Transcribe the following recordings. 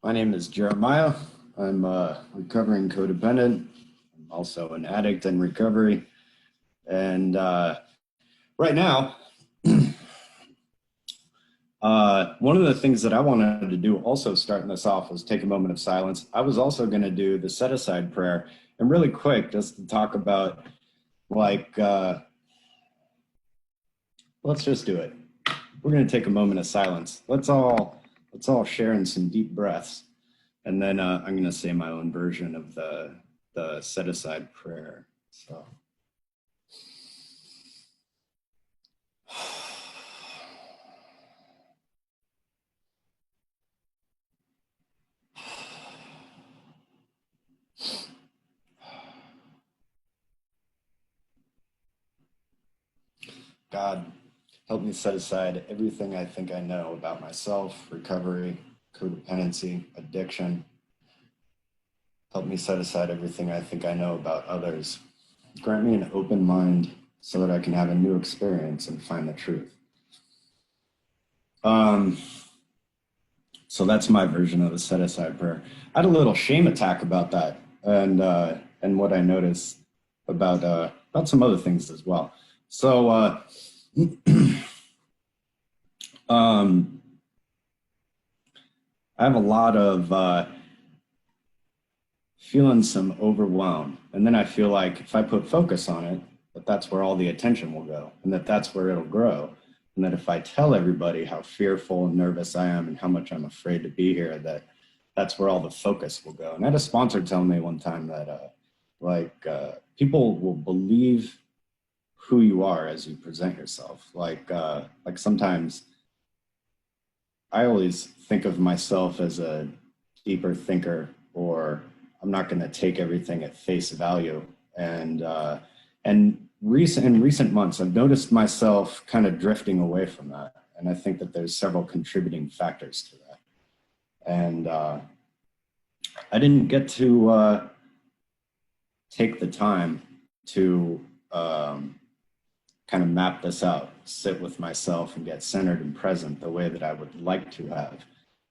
My name is Jeremiah. I'm a recovering codependent. I'm also an addict in recovery. And right now, one of the things that I wanted to do also starting this off was take a moment of silence. I was also going to do the set-aside prayer. And really quick, just to talk about, like, let's just do it. We're going to take a moment of silence. Let's all share in some deep breaths. And then I'm going to say my own version of the set-aside prayer. So. God, help me set aside everything I think I know about myself, recovery, codependency, addiction. Help me set aside everything I think I know about others. Grant me an open mind so that I can have a new experience and find the truth. So that's my version of the set-aside prayer. I had a little shame attack about that, and what I noticed about some other things as well. So I have a lot of feeling some overwhelm, and then I feel like if I put focus on it, that's where all the attention will go, and that's where it'll grow. And that if I tell everybody how fearful and nervous I am and how much I'm afraid to be here, that's where all the focus will go. And I had a sponsor tell me one time that people will believe who you are as you present yourself. Like sometimes I always think of myself as a deeper thinker, or I'm not going to take everything at face value. And in recent months, I've noticed myself kind of drifting away from that. And I think that there's several contributing factors to that. And I didn't get to take the time to kind of map this out, sit with myself and get centered and present the way that I would like to have.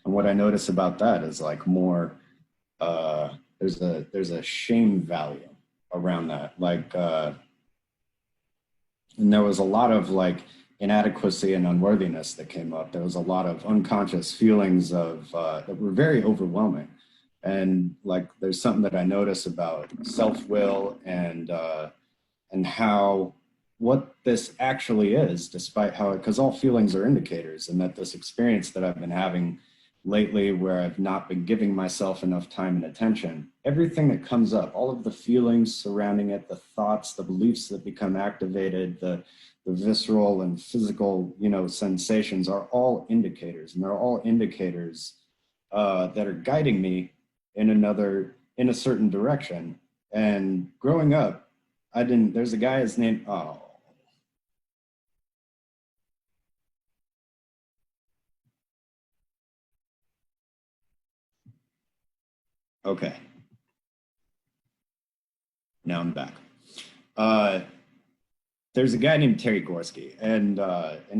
And what I notice about that is like more, there's a shame value around that. And there was a lot of like inadequacy and unworthiness that came up. There was a lot of unconscious feelings of that were very overwhelming. And like, there's something that I notice about self-will and how what this actually is, despite how, because all feelings are indicators, and that this experience that I've been having lately where I've not been giving myself enough time and attention, everything that comes up, all of the feelings surrounding it, the thoughts, the beliefs that become activated, the visceral and physical, sensations are all indicators, and they're all indicators that are guiding me in a certain direction. And growing up, there's a guy, his name, okay. Now I'm back. There's a guy named Terry Gorski, and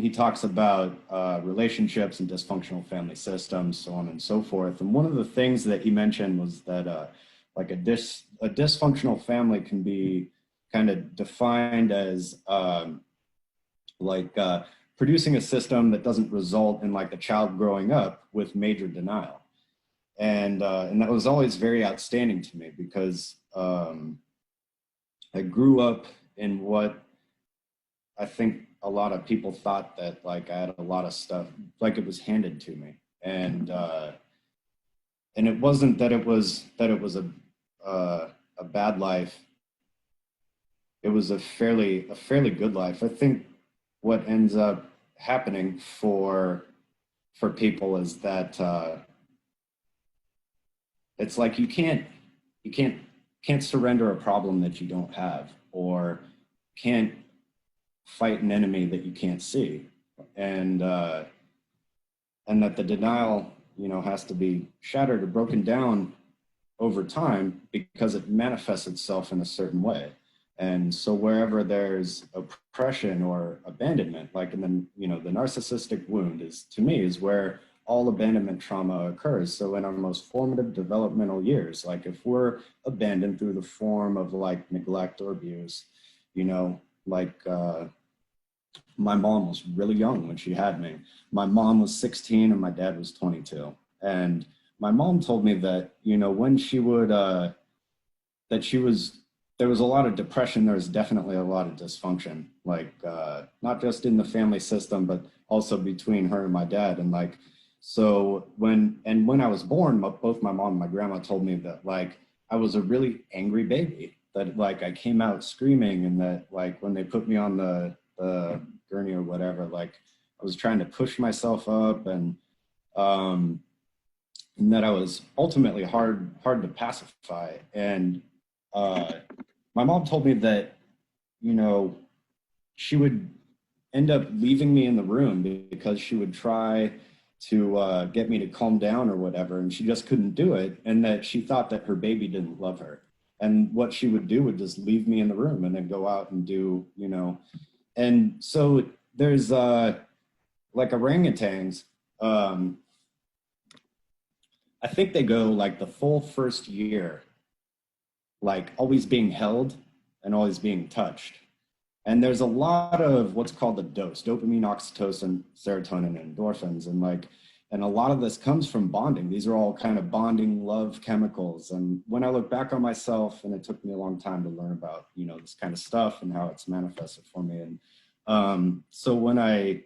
he talks about relationships and dysfunctional family systems, so on and so forth. And one of the things that he mentioned was that like a dysfunctional family can be kind of defined as producing a system that doesn't result in like the child growing up with major denial. And that was always very outstanding to me, because I grew up in what I think a lot of people thought that like I had a lot of stuff, like it was handed to me. And it wasn't that it was a bad life. It was a fairly good life. I think what ends up happening for people is that it's like you can't surrender a problem that you don't have, or can't fight an enemy that you can't see, and that the denial, has to be shattered or broken down over time, because it manifests itself in a certain way. And so wherever there's oppression or abandonment, like in the narcissistic wound to me is where all abandonment trauma occurs. So in our most formative developmental years, like if we're abandoned through the form of like neglect or abuse, you know, like my mom was really young when she had me. My mom was 16 and my dad was 22. And my mom told me that, you know, when she would, there was a lot of depression. There was definitely a lot of dysfunction, like not just in the family system, but also between her and my dad. And like, so when I was born, both my mom and my grandma told me that like, I was a really angry baby, that like I came out screaming, and that like when they put me on the gurney or whatever, like I was trying to push myself up, and that I was ultimately hard to pacify. And my mom told me that, you know, she would end up leaving me in the room because she would try to get me to calm down or whatever, and she just couldn't do it, and that she thought that her baby didn't love her. And what she would do would just leave me in the room and then go out and do, you know. And so there's like orangutans, I think they go like the full first year, like always being held and always being touched. And there's a lot of what's called the dose, dopamine, oxytocin, serotonin, and endorphins. And like, and a lot of this comes from bonding. These are all kind of bonding love chemicals. And when I look back on myself, and it took me a long time to learn about, you know, this kind of stuff and how it's manifested for me. And so when I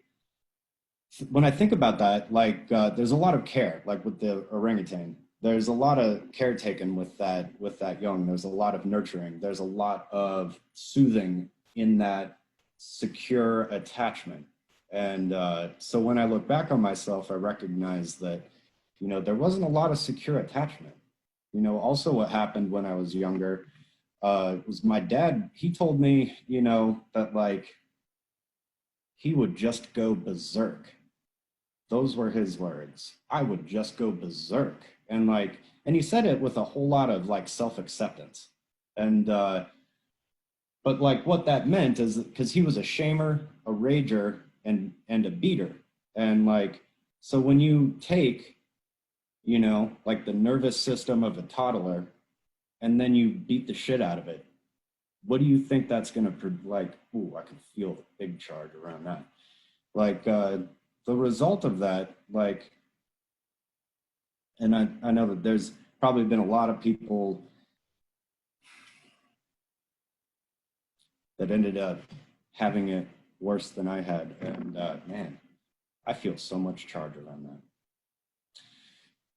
think about that, like there's a lot of care, like with the orangutan, there's a lot of care taken with that young. There's a lot of nurturing. There's a lot of soothing in that secure attachment. And so when I look back on myself, I recognize that, you know, there wasn't a lot of secure attachment. You know, also what happened when I was younger was my dad, he told me, you know, that like he would just go berserk. Those were his words. I would just go berserk. And like, and he said it with a whole lot of like self-acceptance. And but like what that meant is because he was a shamer, a rager, and a beater. And like, so when you take, you know, like the nervous system of a toddler and then you beat the shit out of it, what do you think that's gonna like, ooh, I can feel the big charge around that. Like the result of that, like, and I know that there's probably been a lot of people that ended up having it worse than I had. And man, I feel so much charge around that.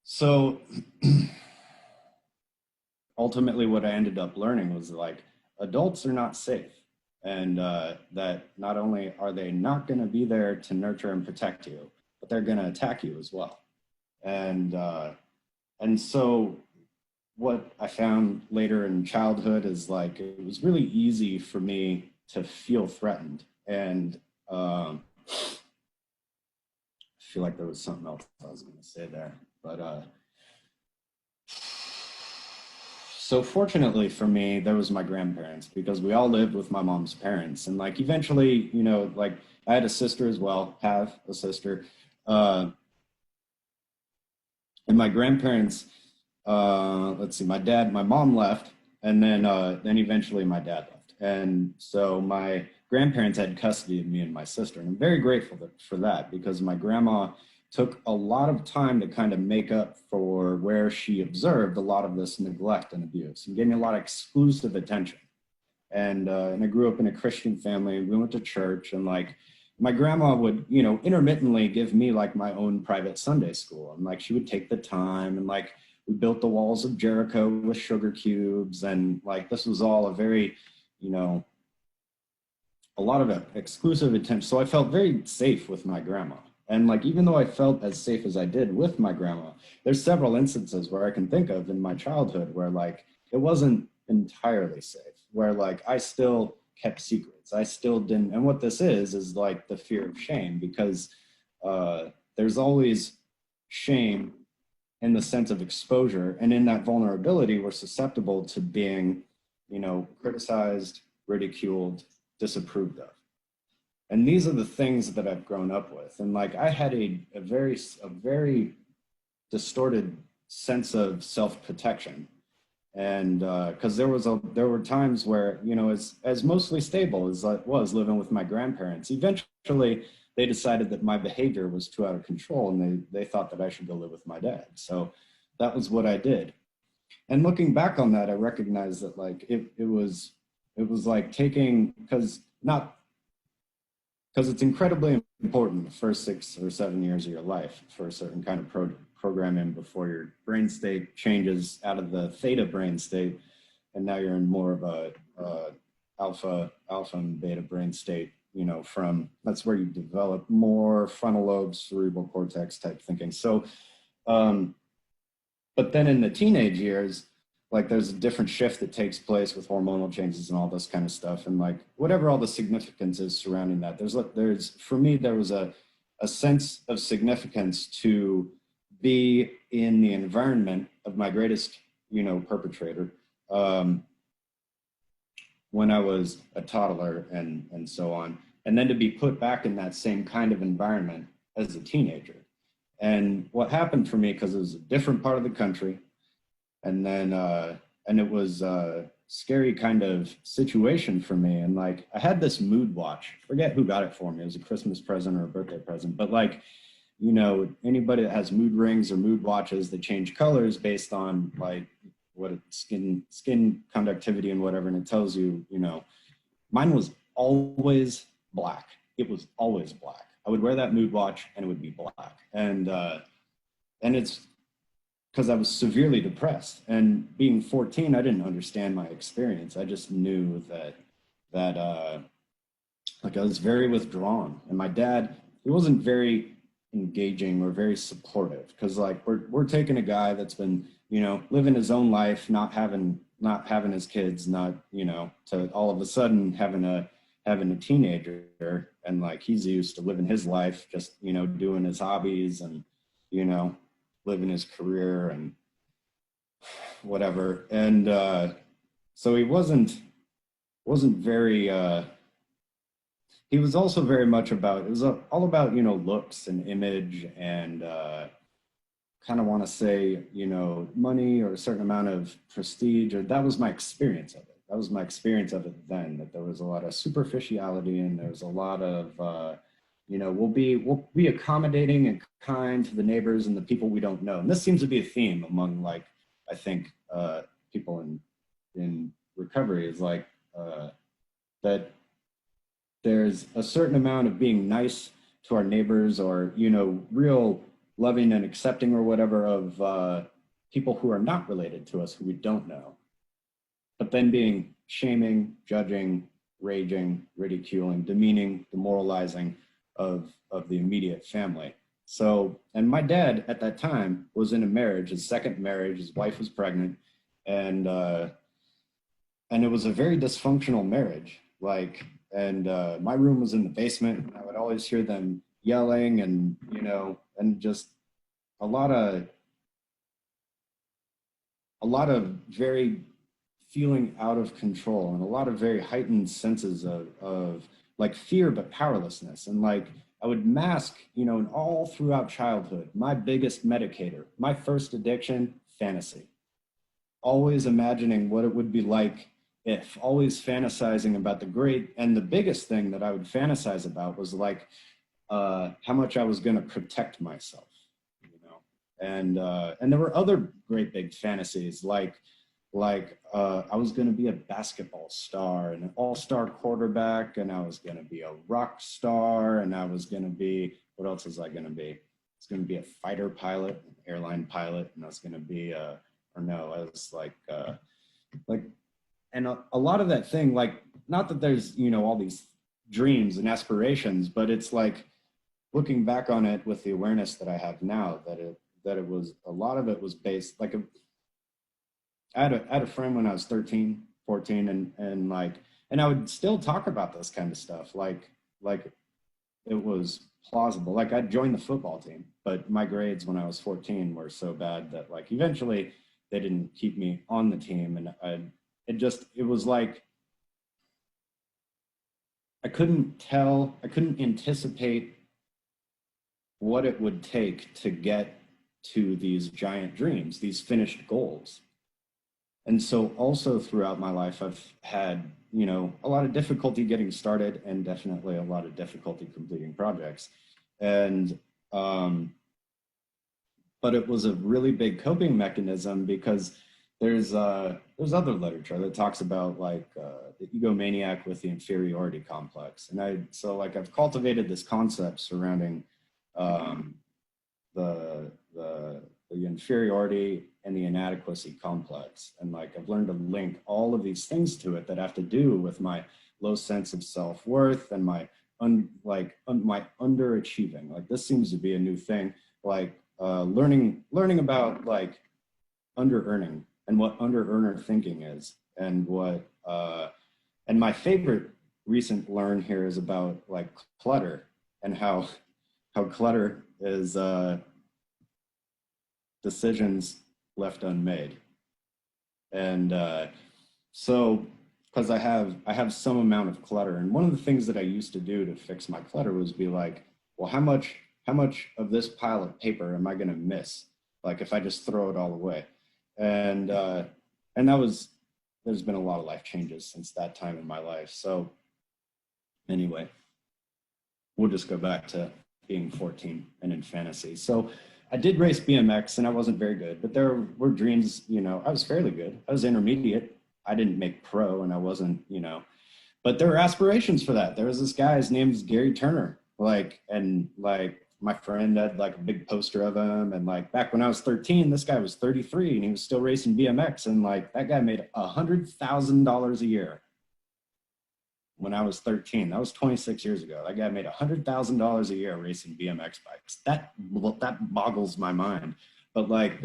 So ultimately what I ended up learning was like, adults are not safe. And that not only are they not gonna be there to nurture and protect you, but they're gonna attack you as well. And so what I found later in childhood is like, it was really easy for me to feel threatened. And I feel like there was something else I was gonna say there, but so fortunately for me, there was my grandparents, because we all lived with my mom's parents. And like, eventually, you know, like I had a sister as well, have a sister. And my grandparents, let's see, my mom left, and then eventually my dad left. And so my grandparents had custody of me and my sister. And I'm very grateful for that, because my grandma took a lot of time to kind of make up for where she observed a lot of this neglect and abuse, and gave me a lot of exclusive attention. And I grew up in a Christian family. We went to church, and like my grandma would, you know, intermittently give me like my own private Sunday school. And like, she would take the time, and like, we built the walls of Jericho with sugar cubes. And like, this was all a very, you know, a lot of exclusive attention. So I felt very safe with my grandma. And like, even though I felt as safe as I did with my grandma, there's several instances where I can think of in my childhood where like, it wasn't entirely safe, where like, I still kept secrets. I still didn't. And what this is like the fear of shame, because there's always shame in the sense of exposure. And in that vulnerability, we're susceptible to being, you know, criticized, ridiculed, disapproved of. And these are the things that I've grown up with. And like I had a very distorted sense of self-protection. And because there were times where, you know, as mostly stable as I was living with my grandparents, eventually they decided that my behavior was too out of control, and they thought that I should go live with my dad. So that was what I did. And looking back on that, I recognize that like it was like taking, because it's incredibly important the first 6 or 7 years of your life for a certain kind of programming before your brain state changes out of the theta brain state, and now you're in more of a alpha and beta brain state. You know, that's where you develop more frontal lobes, cerebral cortex type thinking. So, but then in the teenage years, like there's a different shift that takes place with hormonal changes and all this kind of stuff. And like whatever all the significance is surrounding that, for me, there was a sense of significance to be in the environment of my greatest, you know, perpetrator when I was a toddler and so on. And then to be put back in that same kind of environment as a teenager. And what happened for me, because it was a different part of the country, and then and it was a scary kind of situation for me. And like I had this mood watch, forget who got it for me, it was a Christmas present or a birthday present, but like, you know, anybody that has mood rings or mood watches that change colors based on like what skin conductivity and whatever, and it tells you, you know, mine was always black. It was always black. I would wear that mood watch and it would be black. And it's because I was severely depressed, and being 14, I didn't understand my experience. I just knew that like I was very withdrawn, and my dad, he wasn't very engaging or very supportive, because like we're taking a guy that's been, you know, living his own life, not having his kids, not, you know, to all of a sudden having a teenager, and like he's used to living his life, just, you know, doing his hobbies and, you know, living his career and whatever. And so he wasn't very he was also very much about, it was all about, you know, looks and image and kind of want to say, you know, money or a certain amount of prestige, or that was my experience of it. That was my experience of it then, that there was a lot of superficiality and there was a lot of you know, we'll be accommodating and kind to the neighbors and the people we don't know. And this seems to be a theme among, like, I think people in recovery, is like that there's a certain amount of being nice to our neighbors, or, you know, real loving and accepting or whatever of people who are not related to us, who we don't know, but then being shaming, judging, raging, ridiculing, demeaning, demoralizing of the immediate family. So, and my dad at that time was in a marriage, his second marriage, his wife was pregnant, and it was a very dysfunctional marriage. Like, and my room was in the basement, and I would always hear them yelling, and, you know, and just a lot of very feeling out of control, and a lot of very heightened senses of like fear, but powerlessness. And like, I would mask, you know, and all throughout childhood, my biggest medicator, my first addiction, fantasy. Always imagining what it would be like if, always fantasizing about the great, and the biggest thing that I would fantasize about was like how much I was going to protect myself, you know. And there were other great big fantasies, like I was going to be a basketball star and an all-star quarterback, and I was going to be a rock star, and I was going to be, what else was I going to be? I was going to be a fighter pilot, an airline pilot, and I was going to be I was like, and a lot of that thing, like, not that there's, you know, all these dreams and aspirations, but it's like looking back on it with the awareness that I have now, that it was, a lot of it was based, like, I had a friend when I was 13, 14, and like, and I would still talk about this kind of stuff. Like it was plausible. Like, I'd joined the football team, but my grades when I was 14 were so bad that like eventually they didn't keep me on the team. And it was like, I couldn't anticipate what it would take to get to these giant dreams, these finished goals. And so also throughout my life, I've had, you know, a lot of difficulty getting started and definitely a lot of difficulty completing projects. And, but it was a really big coping mechanism because there's other literature that talks about like the egomaniac with the inferiority complex. And I've cultivated this concept surrounding the inferiority and the inadequacy complex. And like, I've learned to link all of these things to it that have to do with my low sense of self-worth and my underachieving. Like, this seems to be a new thing, like learning about like under-earning and what under-earner thinking is, and what, and my favorite recent learn here is about like clutter, and how clutter is decisions left unmade. And so, because I have some amount of clutter, and one of the things that I used to do to fix my clutter was be like, well, how much of this pile of paper am I going to miss, like if I just throw it all away? And there's been a lot of life changes since that time in my life. So anyway, we'll just go back to being 14 and in fantasy. So I did race BMX and I wasn't very good, but there were dreams, you know, I was fairly good. I was intermediate. I didn't make pro and I wasn't, you know, but there were aspirations for that. There was this guy, his name is Gary Turner, and my friend had like a big poster of him. And like back when I was 13, this guy was 33 and he was still racing BMX. And like that guy made $100,000 a year. When I was 13, that was 26 years ago. That guy made $100,000 a year racing BMX bikes. That boggles my mind. But like,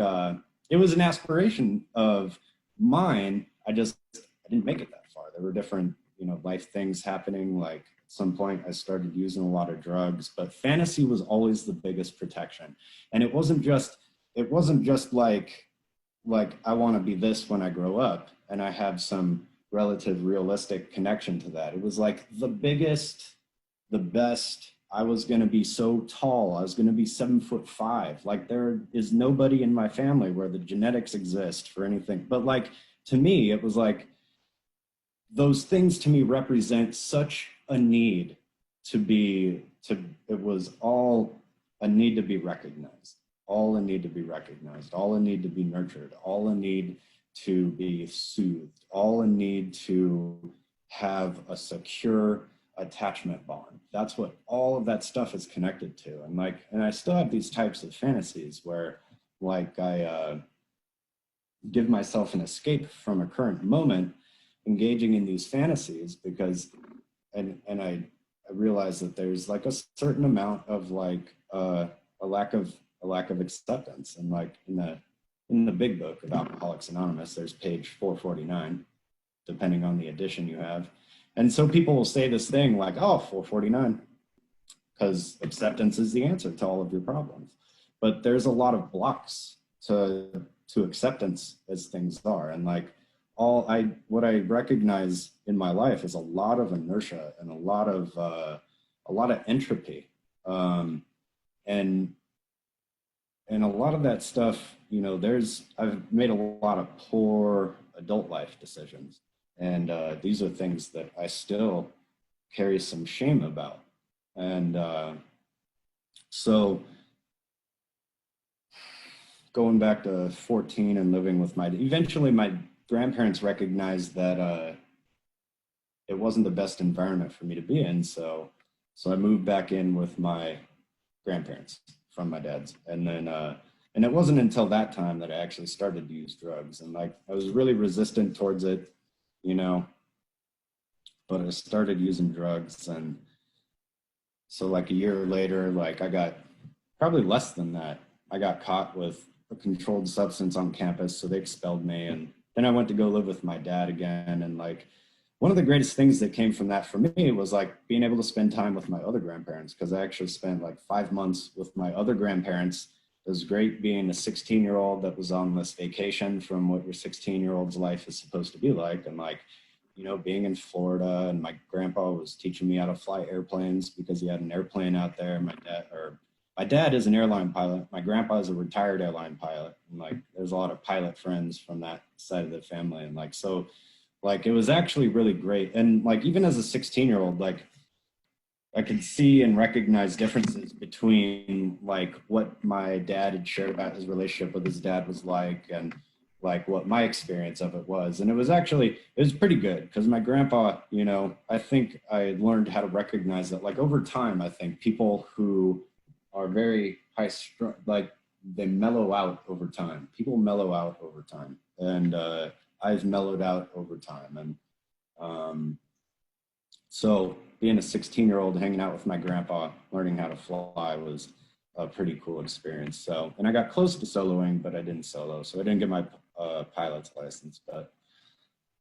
it was an aspiration of mine. I didn't make it that far. There were different, you know, life things happening. Like at some point I started using a lot of drugs, but fantasy was always the biggest protection. And it wasn't just like I want to be this when I grow up and I have some relative realistic connection to that. It was like the best. I was going to be so tall. I was going to be 7'5". Like there is nobody in my family where the genetics exist for anything. But like, to me, it was like, those things to me represent such a need it was all a need to be recognized, all a need to be recognized, all a need to be nurtured, all a need to be soothed, all a need to have a secure attachment bond. That's what all of that stuff is connected to. And I still have these types of fantasies where like I give myself an escape from a current moment, engaging in these fantasies, because and I realize that there's like a certain amount of like a lack of acceptance. And like in the big book of Alcoholics Anonymous, there's page 449, depending on the edition you have. And so people will say this thing like, oh, 449, because acceptance is the answer to all of your problems. But there's a lot of blocks to acceptance as things are. And like what I recognize in my life is a lot of inertia and a lot of entropy. And a lot of that stuff, you know, I've made a lot of poor adult life decisions. And these are things that I still carry some shame about. And so going back to 14 and living with eventually my grandparents recognized that it wasn't the best environment for me to be in. So I moved back in with my grandparents from my dad's. And then, and it wasn't until that time that I actually started to use drugs. And like, I was really resistant towards it, you know, but I started using drugs. And so like a year later, like I got probably less than that. I got caught with a controlled substance on campus. So they expelled me. And then I went to go live with my dad again. And like, one of the greatest things that came from that for me was like being able to spend time with my other grandparents, because I actually spent like 5 months with my other grandparents. It was great being a 16-year-old that was on this vacation from what your 16-year-old's life is supposed to be like. And like, you know, being in Florida, and my grandpa was teaching me how to fly airplanes because he had an airplane out there. My dad is an airline pilot. My grandpa is a retired airline pilot. And like, there's a lot of pilot friends from that side of the family. And like, so like, it was actually really great. And like, even as a 16-year-old, like, I could see and recognize differences between like what my dad had shared about his relationship with his dad was like, and like what my experience of it was. And it was pretty good because my grandpa, you know, I think I learned how to recognize that like over time, I think people who are very high strung, like they mellow out over time. People mellow out over time. And I've mellowed out over time. And so being a 16-year-old hanging out with my grandpa, learning how to fly was a pretty cool experience. So, and I got close to soloing, but I didn't solo. So I didn't get my pilot's license, but,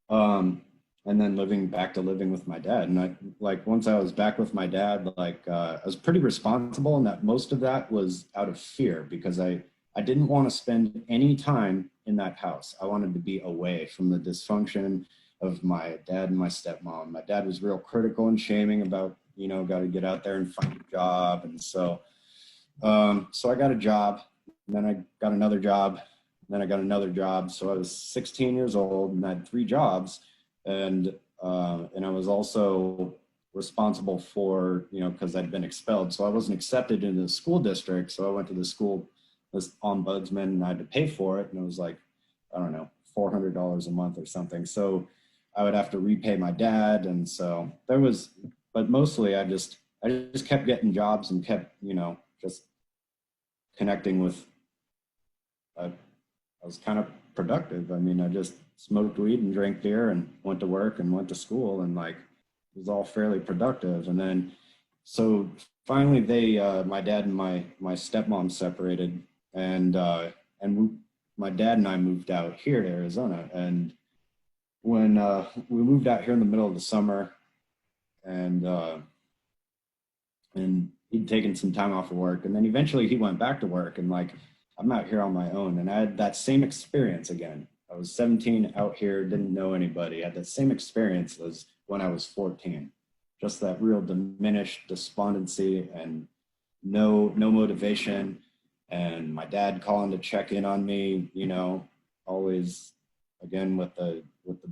and then living with my dad. And I, like, once I was back with my dad, like, I was pretty responsible, and that most of that was out of fear because I didn't want to spend any time in that house. I wanted to be away from the dysfunction of my dad and my stepmom. My dad was real critical and shaming about, you know, got to get out there and find a job. And so, so I got a job, and then I got another job, and then I got another job. So I was 16 years old and I had 3 jobs. And I was also responsible for, you know, because I'd been expelled. So I wasn't accepted into the school district. So I went to the school as ombudsman and I had to pay for it. And it was like, I don't know, $400 a month or something. So I would have to repay my dad. And so there was, but mostly I just kept getting jobs and kept, you know, just connecting with, I was kind of productive. I mean, I just smoked weed and drank beer and went to work and went to school, and like, it was all fairly productive. And then, so finally my dad and my stepmom separated, and my dad and I moved out here to Arizona. And when we moved out here in the middle of the summer, and he'd taken some time off of work, and then eventually he went back to work, and like, I'm out here on my own. And I had that same experience again. I was 17 out here, didn't know anybody. I had that same experience as when I was 14. Just that real diminished despondency and no motivation. And my dad calling to check in on me, you know, always, again, with the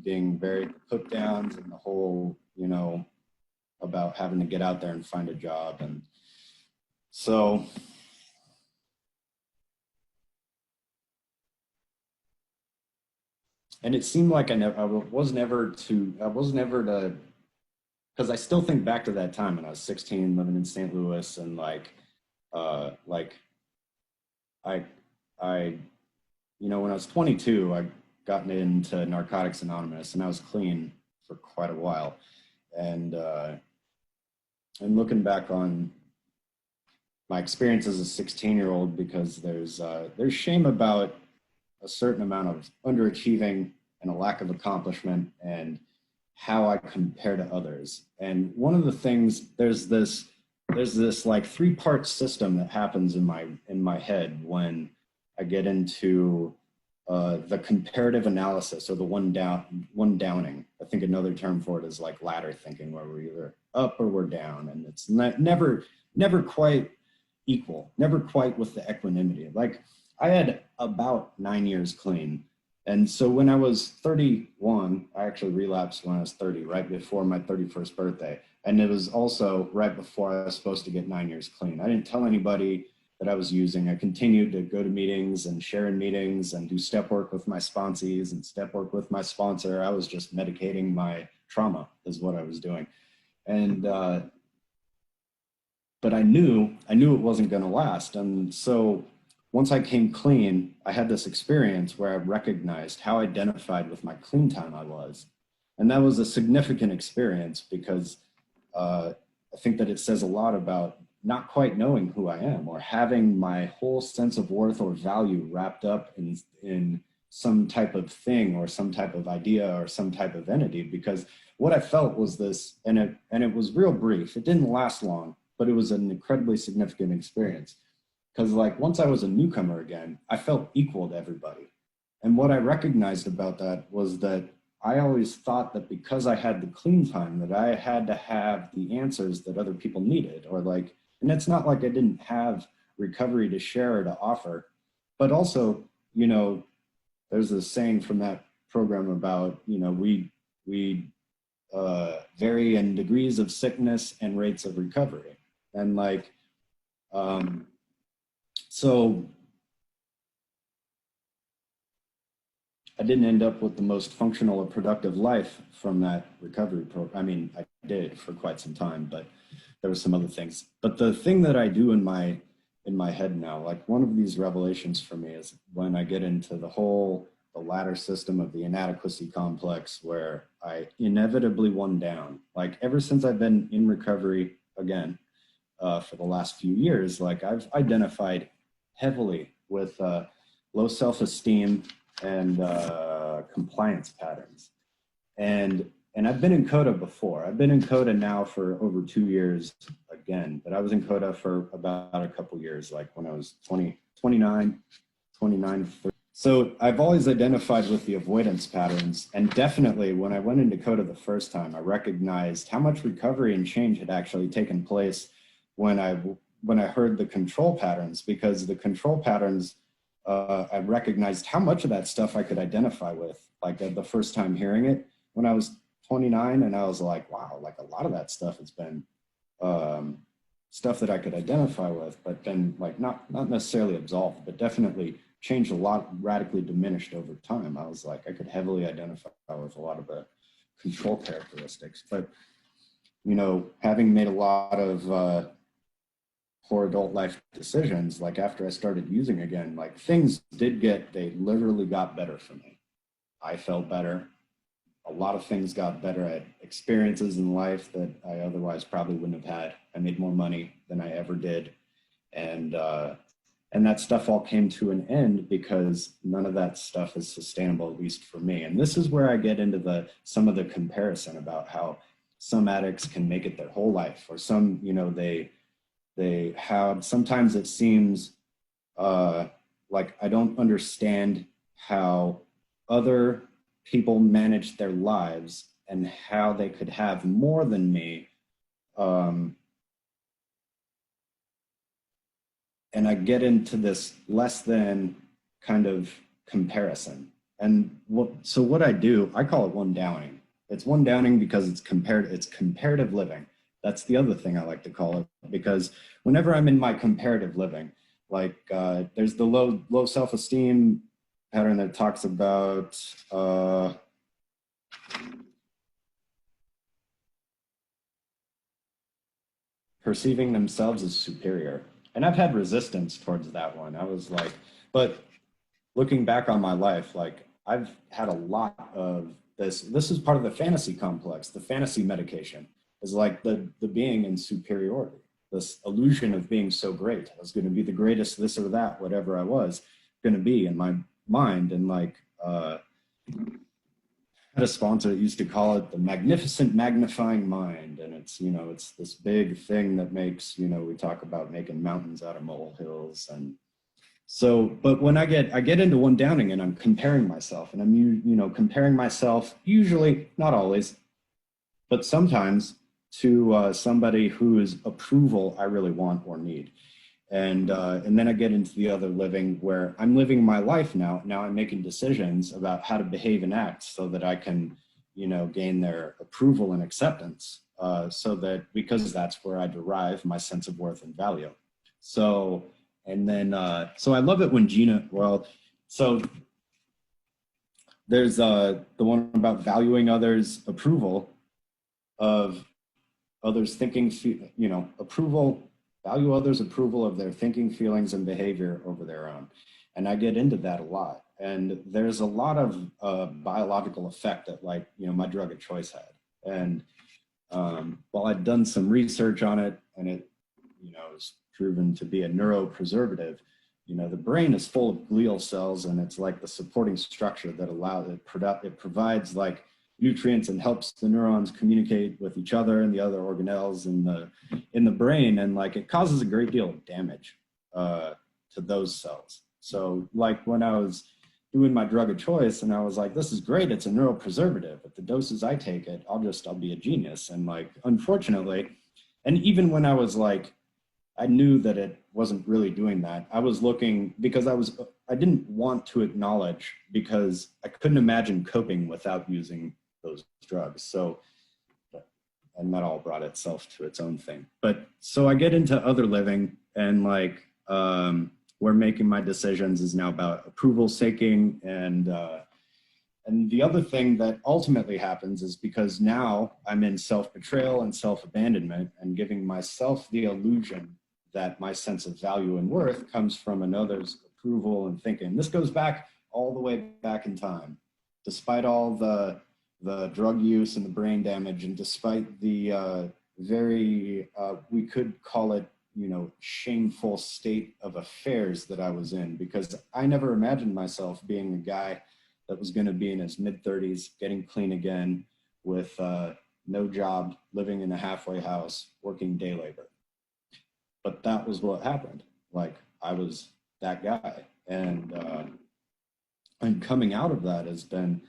being very put downs and the whole, you know, about having to get out there and find a job. And so, and it seemed like I was never to, because I still think back to that time when I was 16, living in St. Louis, and like I, you know, when I was 22, I gotten into Narcotics Anonymous, and I was clean for quite a while. And looking back on my experience as a 16-year-old, because there's shame about a certain amount of underachieving and a lack of accomplishment and how I compare to others. And one of the things, there's this like 3-part system that happens in my head when I get into the comparative analysis, or the one downing. I think another term for it is like ladder thinking, where we're either up or we're down, and it's never quite equal, never quite with the equanimity. Like, I had about 9 years clean. And so when I was 31, I actually relapsed when I was 30, right before my 31st birthday. And it was also right before I was supposed to get 9 years clean. I didn't tell anybody that I was using. I continued to go to meetings and share in meetings and do step work with my sponsees and step work with my sponsor. I was just medicating my trauma is what I was doing. And, but I knew it wasn't going to last. And so once I came clean, I had this experience where I recognized how identified with my clean time I was. And that was a significant experience because I think that it says a lot about not quite knowing who I am, or having my whole sense of worth or value wrapped up in some type of thing or some type of idea or some type of entity. Because what I felt was this, and it was real brief. It didn't last long, but it was an incredibly significant experience. Because like, once I was a newcomer again, I felt equal to everybody. And what I recognized about that was that I always thought that because I had the clean time that I had to have the answers that other people needed, or like, and it's not like I didn't have recovery to share or to offer, but also, you know, there's a saying from that program about, you know, we vary in degrees of sickness and rates of recovery. And like, so I didn't end up with the most functional or productive life from that recovery program. I mean, I did for quite some time, but there were some other things. But the thing that I do in my head now, like one of these revelations for me is when I get into the ladder system of the inadequacy complex, where I inevitably won down. Like ever since I've been in recovery again for the last few years, like I've identified heavily with low self-esteem and compliance patterns. And I've been in CoDA before. I've been in CoDA now for over 2 years again, but I was in CoDA for about a couple years, like when I was 29, 30. So I've always identified with the avoidance patterns, and definitely when I went into CoDA the first time, I recognized how much recovery and change had actually taken place when I heard the control patterns, because the control patterns, I recognized how much of that stuff I could identify with, like the first time hearing it when I was 29, and I was like, wow, like a lot of that stuff has been stuff that I could identify with, but then like not necessarily absolved, but definitely changed a lot, radically diminished over time. I was like, I could heavily identify with a lot of the control characteristics. But, you know, having made a lot of poor adult life decisions, like after I started using again, like things they literally got better for me. I felt better. A lot of things got better. I had experiences in life that I otherwise probably wouldn't have had. I made more money than I ever did. And that stuff all came to an end because none of that stuff is sustainable, at least for me. And this is where I get into some of the comparison about how some addicts can make it their whole life, or some, you know, they have, sometimes it seems like I don't understand how other people manage their lives and how they could have more than me. And I get into this less than kind of comparison. And so what I do, I call it one downing. It's one downing because it's comparative living. That's the other thing I like to call it, because whenever I'm in my comparative living, like there's the low self-esteem pattern that talks about perceiving themselves as superior. And I've had resistance towards that one. I was like, but looking back on my life, like I've had a lot of this. This is part of the fantasy complex. The fantasy medication is like the being in superiority, this illusion of being so great. I was going to be the greatest, this or that, whatever I was going to be in my mind. And like, I had a sponsor that used to call it the magnificent magnifying mind. And it's, you know, it's this big thing that makes, you know, we talk about making mountains out of molehills. And so, but when I get into one downing and I'm comparing myself, and I'm, you know, comparing myself, usually, not always, but sometimes to somebody whose approval I really want or need. And then I get into the other living where I'm living my life now. Now I'm making decisions about how to behave and act so that I can, you know, gain their approval and acceptance. So that, because that's where I derive my sense of worth and value. So, and then, so I love it when Gina, well, so there's the one about valuing others' approval of others' thinking, you know, value others' approval of their thinking, feelings, and behavior over their own. And I get into that a lot. And there's a lot of biological effect that, like, you know, my drug of choice had. And while I'd done some research on it, and it, you know, is proven to be a neuropreservative, you know, the brain is full of glial cells, and it's like the supporting structure that it provides like nutrients and helps the neurons communicate with each other and the other organelles in the brain. And like, it causes a great deal of damage to those cells. So like when I was doing my drug of choice, and I was like, this is great. It's a neuropreservative. At the doses I take it, I'll be a genius. And like, unfortunately, and even when I was like, I knew that it wasn't really doing that. I was looking because I didn't want to acknowledge, because I couldn't imagine coping without using those drugs. So, and that all brought itself to its own thing. But so I get into other living, and like, where making my decisions is now about approval seeking. And the other thing that ultimately happens is because now I'm in self-betrayal and self-abandonment, and giving myself the illusion that my sense of value and worth comes from another's approval and thinking. This goes back all the way back in time, despite all the drug use and the brain damage, and despite the we could call it, you know, shameful state of affairs that I was in, because I never imagined myself being a guy that was going to be in his mid-30s, getting clean again, with no job, living in a halfway house, working day labor. But that was what happened. Like, I was that guy. And coming out of that has been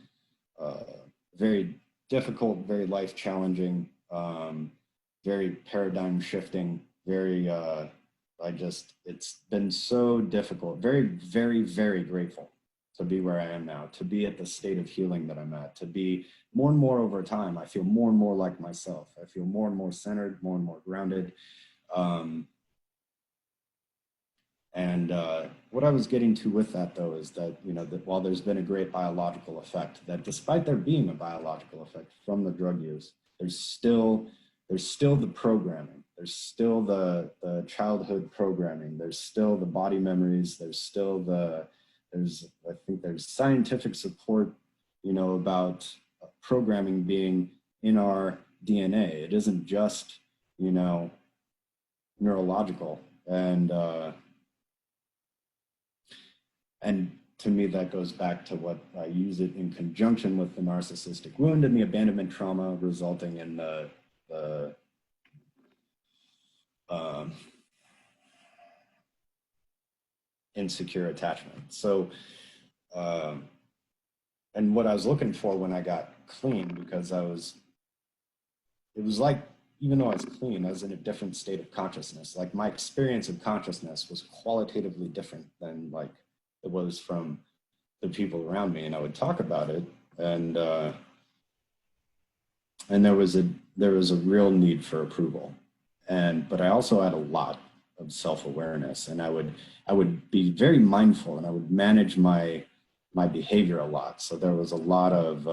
very difficult, very life challenging, very paradigm shifting, very, it's been so difficult, very, very, very grateful to be where I am now, to be at the state of healing that I'm at, to be more and more over time. I feel more and more like myself. I feel more and more centered, more and more grounded. What I was getting to with that, though, is that, you know, that while there's been a great biological effect, that despite there being a biological effect from the drug use, there's still the programming, there's still the childhood programming, there's still the body memories, I think there's scientific support, you know, about programming being in our DNA. It isn't just, you know, neurological. And to me, that goes back to what I use it in conjunction with the narcissistic wound and the abandonment trauma resulting in the insecure attachment. So, and what I was looking for when I got clean, because it was like, even though I was clean, I was in a different state of consciousness. Like, my experience of consciousness was qualitatively different than like it was from the people around me. And I would talk about it, and there was a real need for approval. But I also had a lot of self-awareness, and I would be very mindful, and I would manage my behavior a lot. So there was a lot of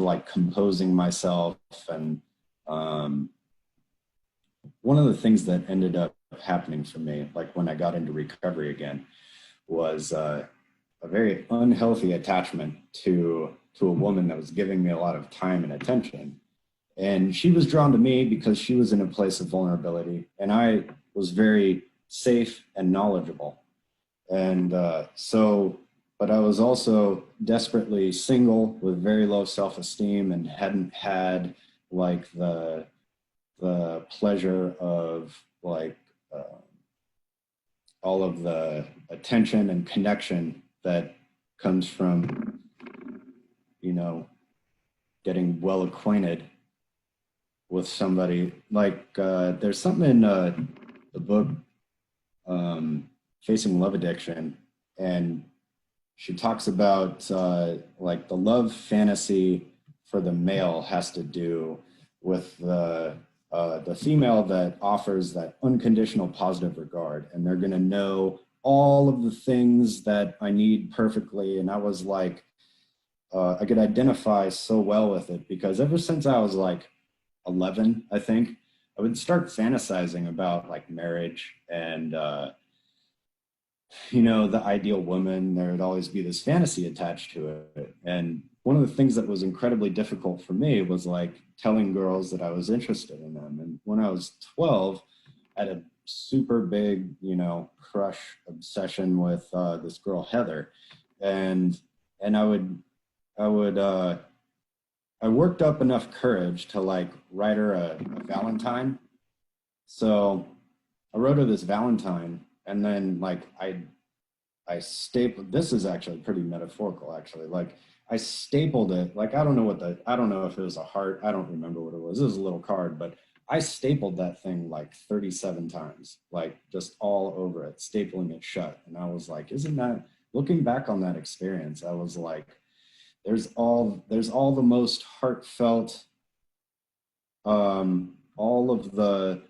like composing myself. And one of the things that ended up happening for me, like when I got into recovery again, was a very unhealthy attachment to a woman that was giving me a lot of time and attention. And she was drawn to me because she was in a place of vulnerability, and I was very safe and knowledgeable. And but I was also desperately single with very low self-esteem, and hadn't had like the pleasure of like all of the attention and connection that comes from, you know, getting well acquainted with somebody. Like there's something in the book Facing Love Addiction, and she talks about like the love fantasy for the male has to do with the female that offers that unconditional positive regard, and they're going to know all of the things that I need perfectly. And I was like, I could identify so well with it, because ever since I was like 11, I think, I would start fantasizing about like marriage and, you know, the ideal woman. There would always be this fantasy attached to it. And one of the things that was incredibly difficult for me was like telling girls that I was interested in them. And when I was 12, I had a super big, you know, crush obsession with this girl, Heather. And I worked up enough courage to like write her a Valentine. So I wrote her this Valentine, and then like I I stapled, this is actually pretty metaphorical actually. Like I stapled it, like I don't know if it was a heart, I don't remember what it was. It was a little card, but I stapled that thing like 37 times, like just all over it, stapling it shut. And I was like, isn't that, looking back on that experience, I was like, there's all the most heartfelt, all of the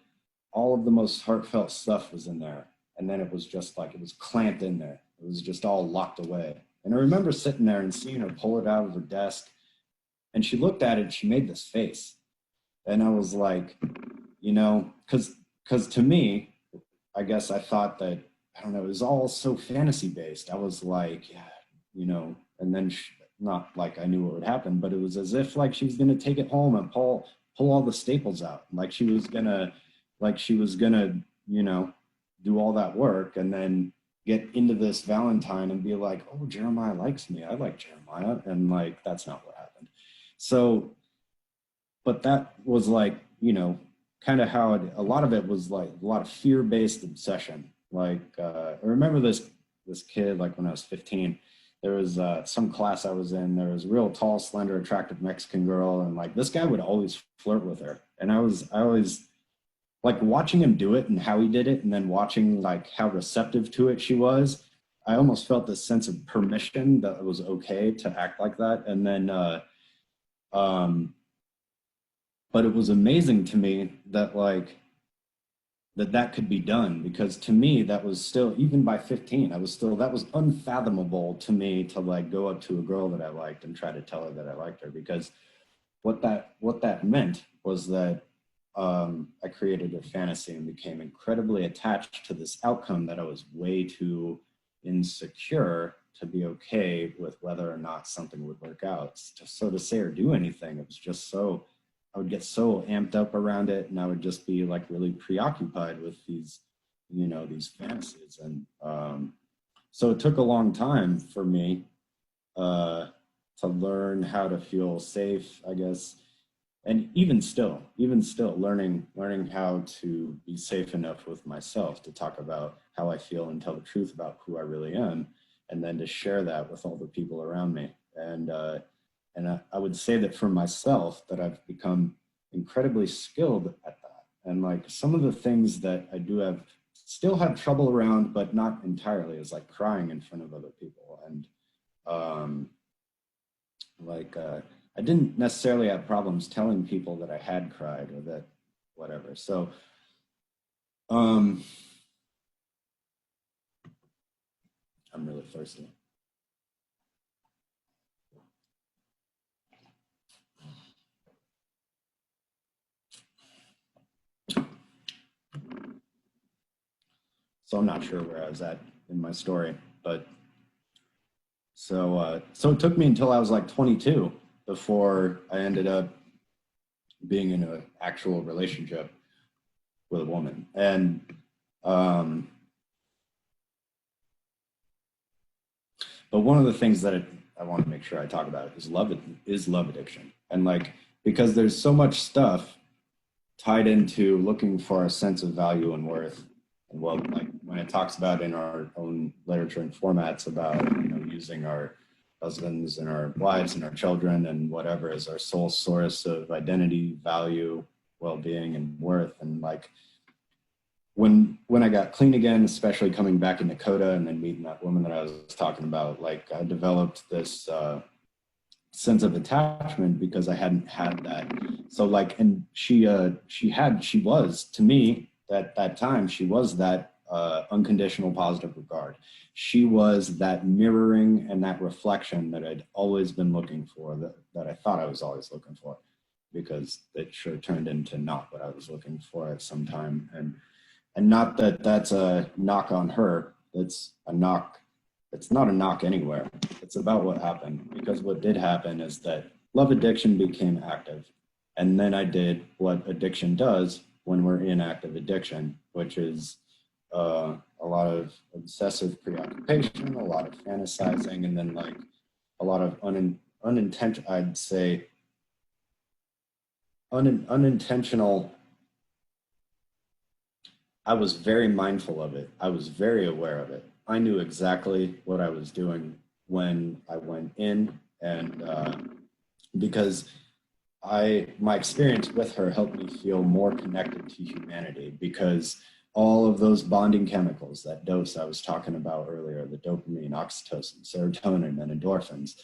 most heartfelt stuff was in there. And then it was just like, it was clamped in there. It was just all locked away. And I remember sitting there and seeing her pull it out of her desk, and she looked at it and she made this face. And I was like, you know, because to me, I guess I thought that, I don't know, it was all so fantasy based. I was like, yeah, you know, and then not like I knew what would happen, but it was as if like she was going to take it home and pull all the staples out. Like she was going to, you know, do all that work and then get into this Valentine and be like, oh, Jeremiah likes me. I like Jeremiah. And like, that's not what happened. So, but that was like, you know, kind of how a lot of it was like a lot of fear-based obsession. Like, I remember this kid, like when I was 15, there was some class I was in, there was a real tall, slender, attractive Mexican girl. And like, this guy would always flirt with her. And I always like watching him do it and how he did it. And then watching like how receptive to it she was, I almost felt this sense of permission that it was okay to act like that. And then, but it was amazing to me that like, that could be done, because to me that was still, even by 15, that was unfathomable to me to like go up to a girl that I liked and try to tell her that I liked her, because what that meant was that I created a fantasy and became incredibly attached to this outcome that I was way too insecure to be okay with whether or not something would work out. So to say or do anything, it was just so, I would get so amped up around it, and I would just be like really preoccupied with these, you know, these fantasies. And so it took a long time for me to learn how to feel safe, I guess. And even still learning how to be safe enough with myself to talk about how I feel and tell the truth about who I really am, and then to share that with all the people around me. And I would say that for myself, that I've become incredibly skilled at that. And like some of the things that I do still have trouble around, but not entirely, is like crying in front of other people. And I didn't necessarily have problems telling people that I had cried or that whatever. So I'm really thirsty. So I'm not sure where I was at in my story, but so it took me until I was like 22 before I ended up being in an actual relationship with a woman. And but one of the things that I want to make sure I talk about is love addiction. And like, because there's so much stuff tied into looking for a sense of value and worth. And well, like when it talks about in our own literature and formats about, you know, using our husbands and our wives and our children and whatever as our sole source of identity, value, well-being, and worth. And like when I got clean again, especially coming back into CoDA and then meeting that woman that I was talking about, like I developed this sense of attachment because I hadn't had that. So like, and she was, to me at that time, she was that unconditional positive regard. She was that mirroring and that reflection that I'd always been looking for, that I thought I was always looking for, because it sure turned into not what I was looking for at some time. And not that that's a knock on her, that's a knock. It's not a knock anywhere. It's about what happened, because what did happen is that love addiction became active. And then I did what addiction does when we're in active addiction, which is a lot of obsessive preoccupation, a lot of fantasizing, and then like a lot of unintentional, I'd say, unintentional. I was very mindful of it. I was very aware of it. I knew exactly what I was doing when I went in, and because my experience with her helped me feel more connected to humanity, because all of those bonding chemicals, that dose I was talking about earlier, the dopamine, oxytocin, serotonin, and endorphins,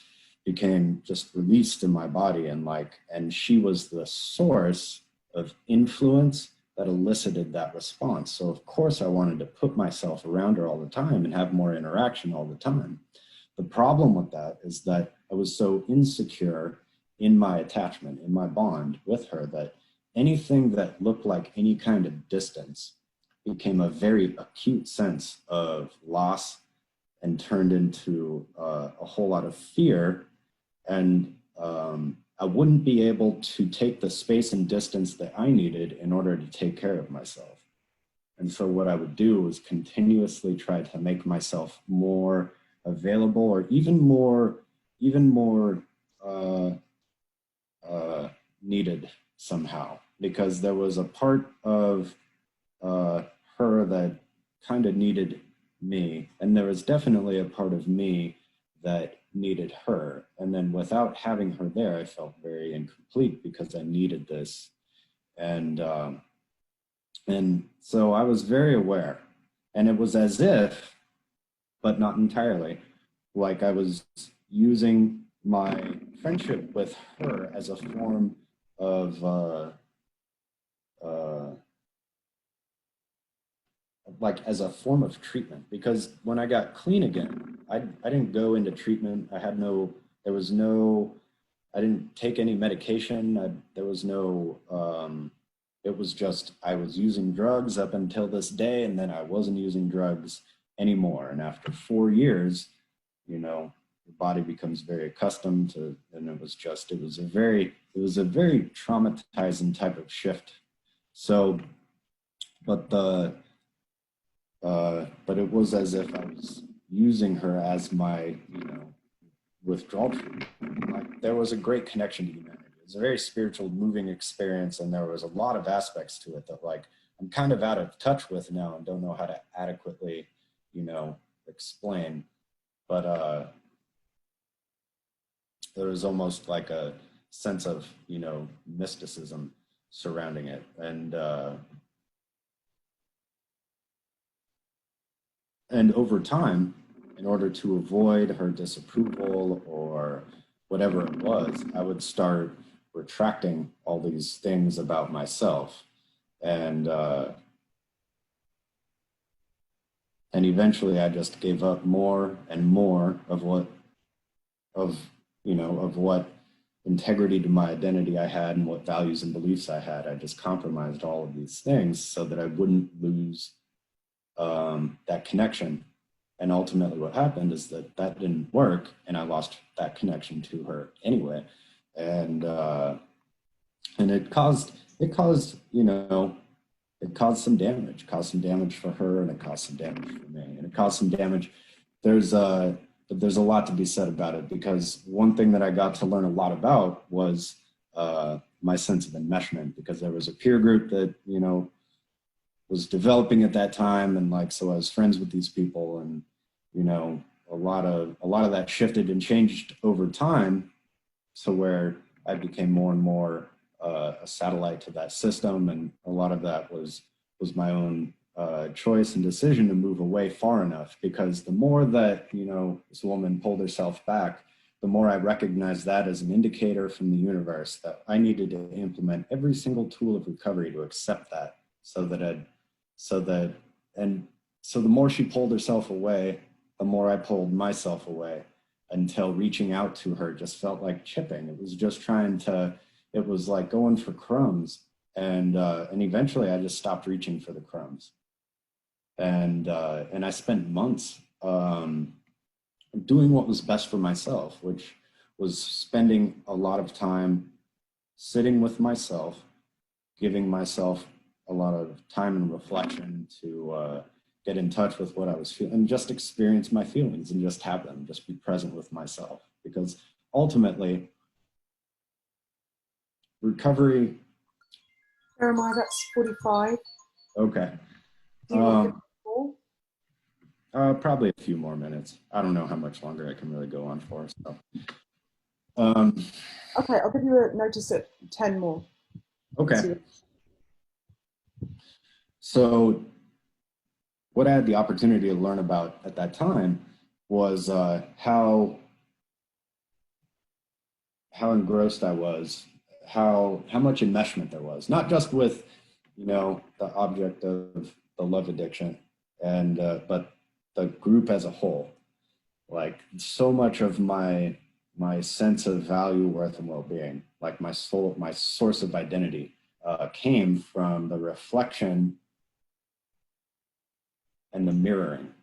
became just released in my body, and she was the source of influence that elicited that response. So of course I wanted to put myself around her all the time and have more interaction all the time. The problem with that is that I was so insecure in my attachment, in my bond with her, that anything that looked like any kind of distance became a very acute sense of loss and turned into a whole lot of fear. And I wouldn't be able to take the space and distance that I needed in order to take care of myself. And so what I would do was continuously try to make myself more available, or even more needed somehow, because there was a part of her that kind of needed me, and there was definitely a part of me that needed her. And then without having her there, I felt very incomplete because I needed this. And so I was very aware, and it was as if, but not entirely, like I was using my friendship with her as a form of as a form of treatment. Because when I got clean again, I didn't go into treatment. I didn't take any medication. There was no, it was just, I was using drugs up until this day, and then I wasn't using drugs anymore. And after 4 years, you know, the body becomes very accustomed to, and it was a very traumatizing type of shift. So, but it was as if I was using her as my, withdrawal treatment. Like, there was a great connection to humanity. It was a very spiritual, moving experience, and there was a lot of aspects to it that, like, I'm kind of out of touch with now and don't know how to adequately, explain. But there was almost like a sense of, mysticism surrounding it. And over time, in order to avoid her disapproval or whatever it was, I would start retracting all these things about myself. And eventually I just gave up more and more of what integrity to my identity I had and what values and beliefs I had. I just compromised all of these things so that I wouldn't lose that connection. And ultimately what happened is that didn't work, and I lost that connection to her anyway. And it caused some damage for her, and it caused some damage for me, and it caused some damage. There's a lot to be said about it, because one thing that I got to learn a lot about was my sense of enmeshment, because there was a peer group that, was developing at that time. And so I was friends with these people, and, a lot of that shifted and changed over time, to where I became more and more a satellite to that system. And a lot of that was my own choice and decision to move away far enough, because the more that, this woman pulled herself back, the more I recognized that as an indicator from the universe that I needed to implement every single tool of recovery to accept that, so the more she pulled herself away, the more I pulled myself away, until reaching out to her just felt like chipping. It was just it was like going for crumbs. And eventually I just stopped reaching for the crumbs. And I spent months doing what was best for myself, which was spending a lot of time sitting with myself, giving myself a lot of time and reflection to get in touch with what I was feeling, and just experience my feelings and just have them, just be present with myself. Because ultimately, recovery. Jeremiah, that's 45. Okay. Probably a few more minutes. I don't know how much longer I can really go on for. So, Okay, I'll give you a notice at 10 more. okay. So, So what I had the opportunity to learn about at that time was how engrossed I was, how much enmeshment there was, not just with, you know, the object of the love addiction, and but the group as a whole. Like so much of my sense of value, worth, and well-being, like my soul, my source of identity, came from the reflection and the mirroring,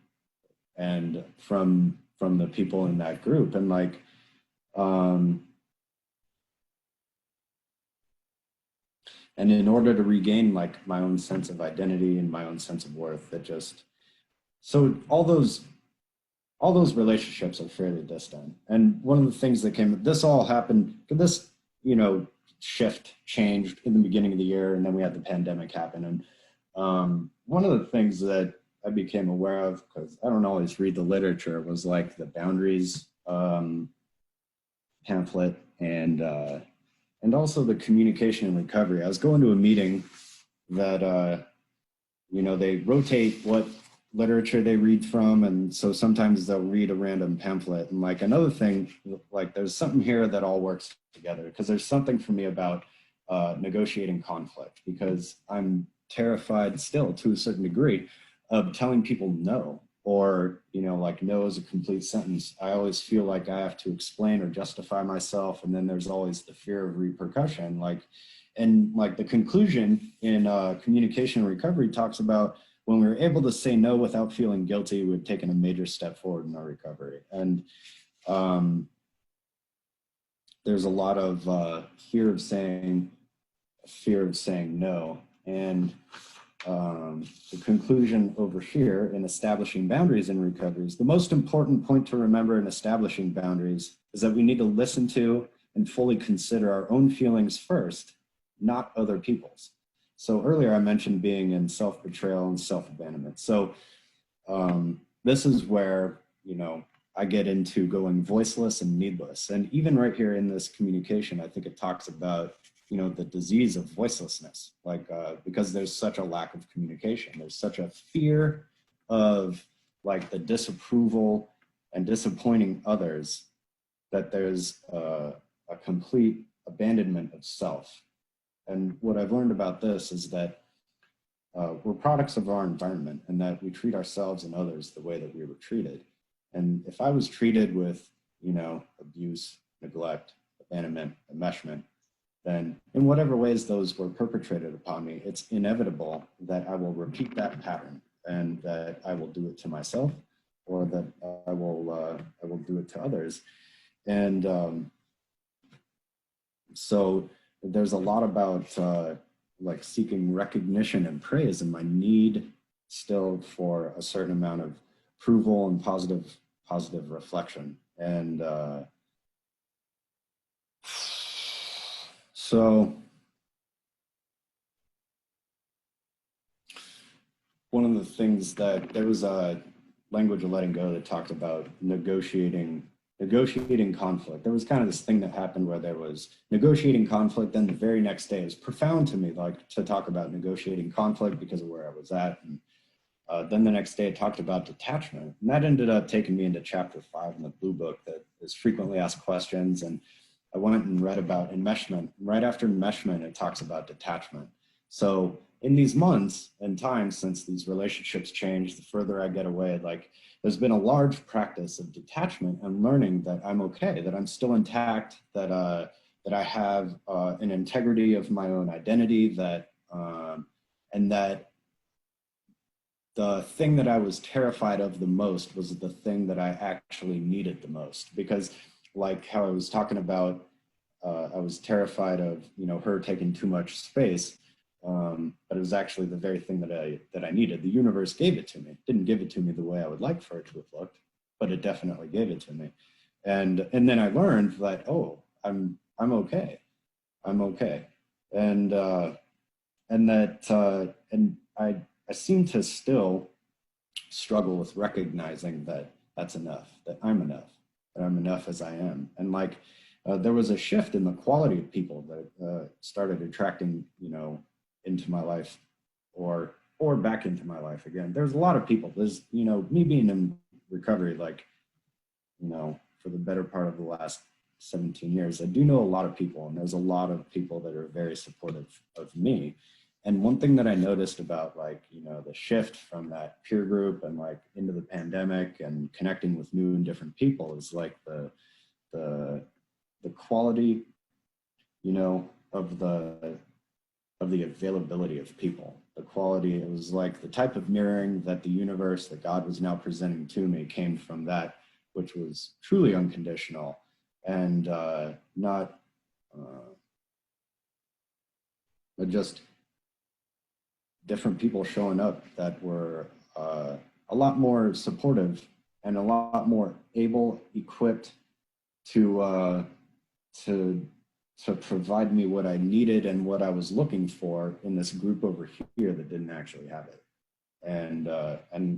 and from the people in that group, and like. And in order to regain like my own sense of identity and my own sense of worth, that just so all those relationships are fairly distant. And one of the things that this all happened, this, you know, shift changed in the beginning of the year, and then we had the pandemic happen. And one of the things that I became aware of, because I don't always read the literature, was like the boundaries pamphlet, and also the communication and recovery. I was going to a meeting that, you know, they rotate what literature they read from. And so sometimes they'll read a random pamphlet. And like another thing, like there's something here that all works together, because there's something for me about negotiating conflict, because I'm terrified still to a certain degree of telling people no, or, you know, like no is a complete sentence. I always feel like I have to explain or justify myself. And then there's always the fear of repercussion. And like the conclusion in communication and recovery talks about when we were able to say no without feeling guilty, we've taken a major step forward in our recovery. And there's a lot of fear of saying no. And the conclusion over here in establishing boundaries in recovery is the most important point to remember in establishing boundaries is that we need to listen to and fully consider our own feelings first, not other people's. So earlier I mentioned being in self-betrayal and self-abandonment. So this is where, you know, I get into going voiceless and needless. And even right here in this communication, I think it talks about, you know, the disease of voicelessness, like because there's such a lack of communication. There's such a fear of like the disapproval and disappointing others that there's a complete abandonment of self. And what I've learned about this is that we're products of our environment, and that we treat ourselves and others the way that we were treated. And if I was treated with, you know, abuse, neglect, abandonment, enmeshment, then in whatever ways those were perpetrated upon me, it's inevitable that I will repeat that pattern, and that I will do it to myself, or that I will do it to others. And so there's a lot about like seeking recognition and praise, and my need still for a certain amount of approval and positive reflection. And so one of the things that there was a language of letting go that talked about negotiating conflict. There was kind of this thing that happened where there was negotiating conflict, then the very next day, it was profound to me, like to talk about negotiating conflict because of where I was at. And then the next day it talked about detachment, and that ended up taking me into chapter 5 in the blue book, that is frequently asked questions. And I went and read about enmeshment. Right after enmeshment, it talks about detachment. So in these months and times since these relationships changed, the further I get away, like there's been a large practice of detachment and learning that I'm okay, that I'm still intact, that that I have an integrity of my own identity, that and that the thing that I was terrified of the most was the thing that I actually needed the most. Because like how I was talking about, I was terrified of, you know, her taking too much space. But it was actually the very thing that I needed. The universe gave it to me. It didn't give it to me the way I would like for it to have looked, but it definitely gave it to me. And then I learned that, oh, I'm okay. I'm okay. And that and I seem to still struggle with recognizing that that's enough, that I'm enough as I am. And like, there was a shift in the quality of people that started attracting, you know, into my life or back into my life again. There's a lot of people. There's, you know, me being in recovery, like, you know, for the better part of the last 17 years, I do know a lot of people, and there's a lot of people that are very supportive of me. And one thing that I noticed about, like, you know, the shift from that peer group and like into the pandemic and connecting with new and different people is like the quality, you know, of the availability of people. The quality, it was like the type of mirroring that the universe, that God was now presenting to me, came from that, which was truly unconditional and not just different people showing up that were a lot more supportive and a lot more able, equipped to provide me what I needed and what I was looking for in this group over here that didn't actually have it. And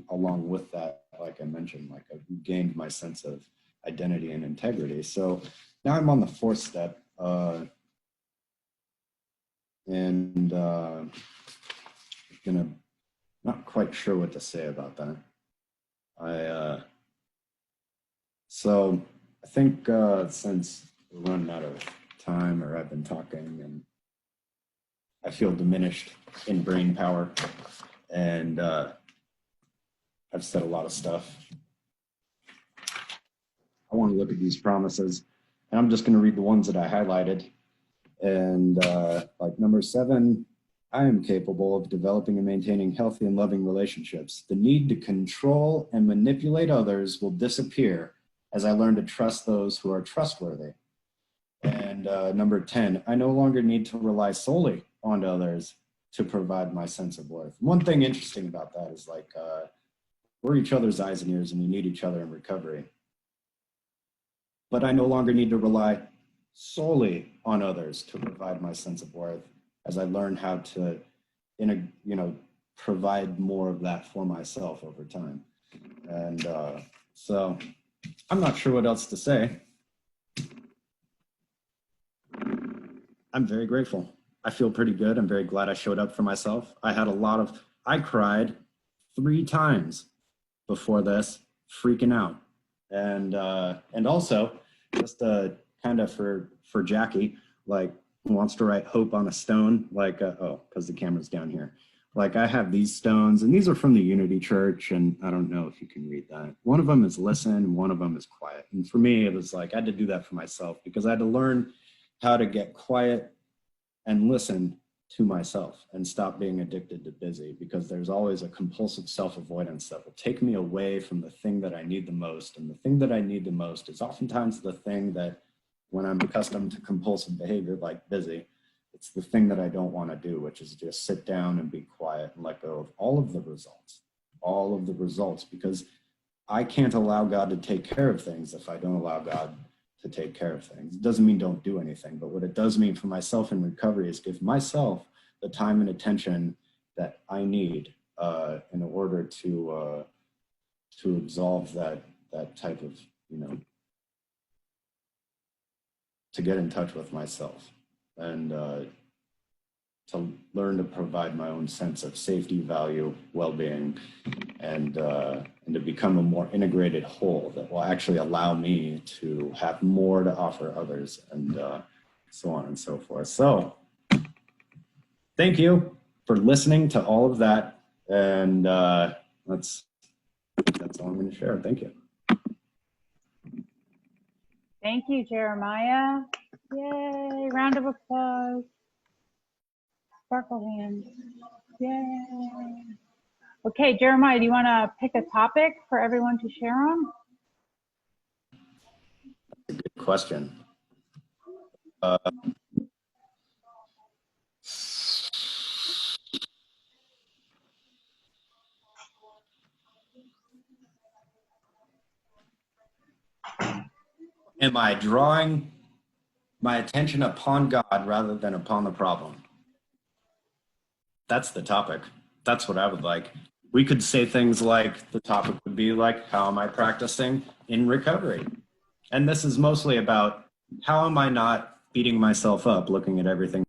along with that, like I mentioned, like I regained my sense of identity and integrity. So now I'm on the fourth step, not quite sure what to say about that. So I think since we're running out of time, or I've been talking and I feel diminished in brain power, and I've said a lot of stuff. I want to look at these promises, and I'm just going to read the ones that I highlighted. And like number 7, I am capable of developing and maintaining healthy and loving relationships. The need to control and manipulate others will disappear as I learn to trust those who are trustworthy. And number 10, I no longer need to rely solely on others to provide my sense of worth. One thing interesting about that is like, we're each other's eyes and ears, and we need each other in recovery. But I no longer need to rely solely on others to provide my sense of worth, as I learn how to, provide more of that for myself over time. And so I'm not sure what else to say. I'm very grateful. I feel pretty good. I'm very glad I showed up for myself. I cried 3 times before this, freaking out. And also, just kind of for Jackie, like, who wants to write hope on a stone, like, because the camera's down here. Like, I have these stones, and these are from the Unity Church, and I don't know if you can read that. One of them is listen, and one of them is quiet. And for me, it was like, I had to do that for myself, because I had to learn how to get quiet and listen to myself and stop being addicted to busy, because there's always a compulsive self-avoidance that will take me away from the thing that I need the most. And the thing that I need the most is oftentimes the thing that, when I'm accustomed to compulsive behavior like busy, it's the thing that I don't want to do, which is just sit down and be quiet and let go of all of the results, because I can't allow God to take care of things if I don't allow God to take care of things. It doesn't mean don't do anything, but what it does mean for myself in recovery is give myself the time and attention that I need in order to absolve that type of, to get in touch with myself, and to learn to provide my own sense of safety, value, well-being, and to become a more integrated whole that will actually allow me to have more to offer others, and so on and so forth. So thank you for listening to all of that. And that's all I'm going to share. Thank you. Thank you, Jeremiah. Yay, round of applause. Sparkle hands. Yay. Okay, Jeremiah, do you want to pick a topic for everyone to share on? Good question. Am I drawing my attention upon God rather than upon the problem? That's the topic. That's what I would like. We could say things like, the topic would be like, how am I practicing in recovery? And this is mostly about how am I not beating myself up looking at everything